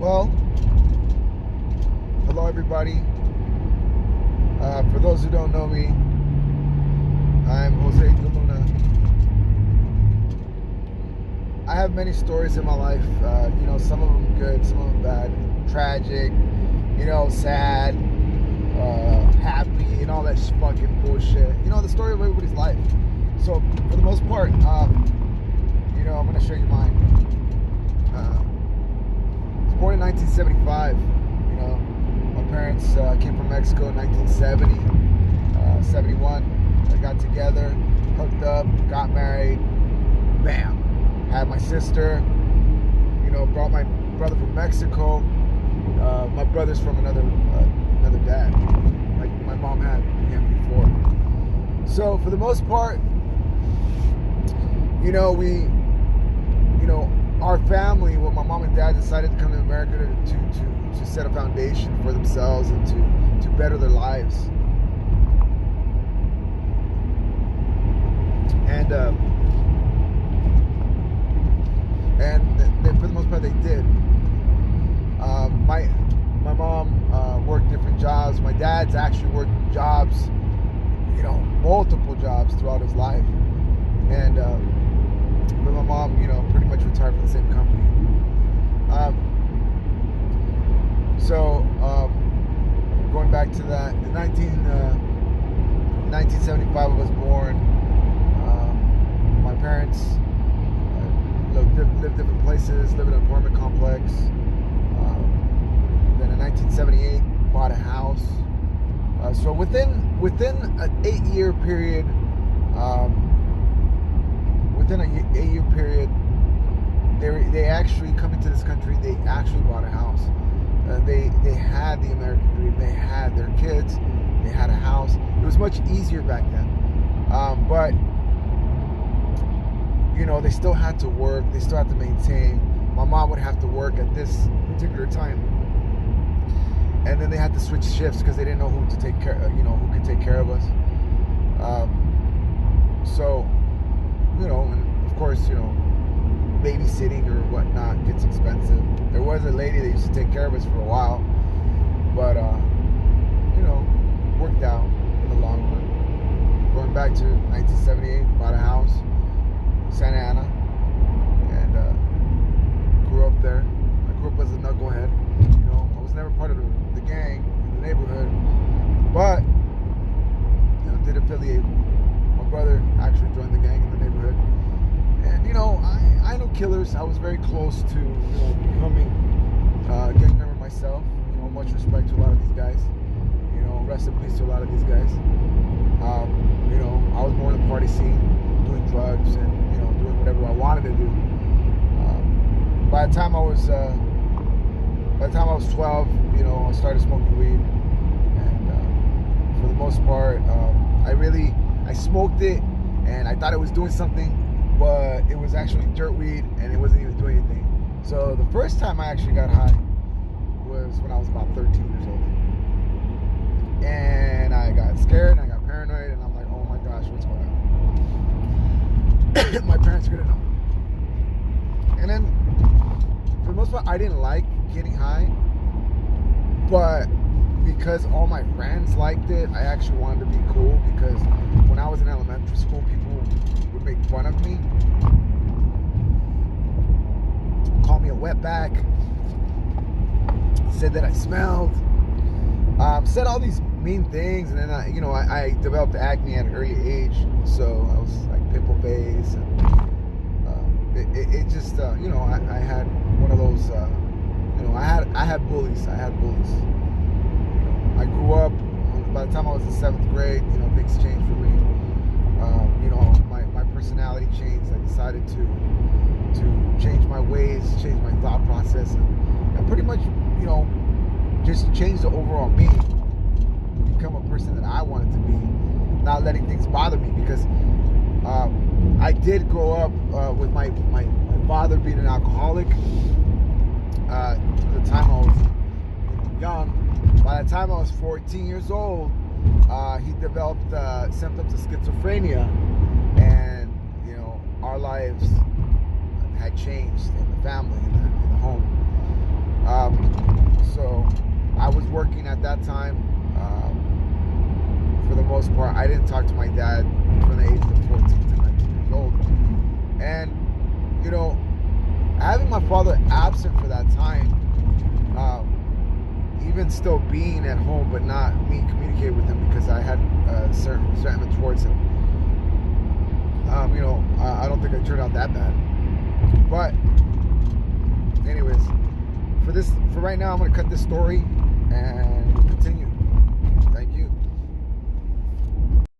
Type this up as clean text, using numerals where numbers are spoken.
Well, hello everybody. For those who don't know me, I'm Jose De Luna. I have many stories in my life. Some of them good, some of them bad, tragic, sad, happy, and all that fucking bullshit. The story of everybody's life. So for the most part, I'm gonna share you mine. I was born in 1975. My parents came from Mexico in 1970, 71. I got together, hooked up, got married, bam. Had my sister, brought my brother from Mexico. My brother's from another dad. Like my mom had him before. So for the most part, our family, my mom and dad decided to come to America to set a foundation for themselves and to better their lives. And for the most part, they did. My mom worked different jobs. My dad's actually worked jobs, multiple jobs throughout his life. And but my mom, pretty much retired from the same company. Going back to that, in 1975 I was born. My parents lived different places, lived in an apartment complex. Then in 1978, bought a house. So within an 8-year period, they actually coming to this country. They actually bought a house. They had the American dream. They had their kids. They had a house. It was much easier back then. But they still had to work. They still had to maintain. My mom would have to work at this particular time, and then they had to switch shifts because they didn't know who to take care. Who could take care of us. And of course, babysitting or whatnot gets expensive. There was a lady that used to take care of us for a while, but worked out in the long run. Going back to 1978, bought a house, Santa Ana, and grew up there. I grew up as a knucklehead. I was never part of the gang in the neighborhood, but did affiliate. My brother actually joined the gang in the neighborhood. And I know killers. I was very close to becoming a gang member myself. Much respect to a lot of these guys. Rest in peace to a lot of these guys. I was more in the party scene, doing drugs and doing whatever I wanted to do. By the time I was 12, I started smoking weed, and for the most part, I smoked it, and I thought it was doing something. But it was actually dirt weed, and it wasn't even doing anything. So the first time I actually got high was when I was about 13 years old. And I got scared, and I got paranoid, and I'm like, oh my gosh, what's going on? My parents are gonna know. And then, for the most part, I didn't like getting high. But because all my friends liked it, I actually wanted to be cool, because when I was in elementary school, people would make fun of me, call me a wetback, said that I smelled, said all these mean things, and then I developed acne at an early age, so I was like pimple face, and it just I had one of those I had bullies. I grew up. By the time I was in 7th grade, things changed for me. My personality changed. I decided to change my ways, change my thought process, and pretty much, just change the overall me. Become a person that I wanted to be, not letting things bother me, because I did grow up with my father being an alcoholic. Through the time I was young. By the time I was 14 years old, he developed symptoms of schizophrenia, and our lives had changed in the family, in the home. So I was working at that time. For the most part, I didn't talk to my dad from the ages of 14 to 19 years old. And, you know, having my father absent for that time, even still being at home, but not me communicate with him because I had certain resentment towards him. You know, I don't think I turned out that bad. But, anyways, for right now, I'm gonna cut this story and continue.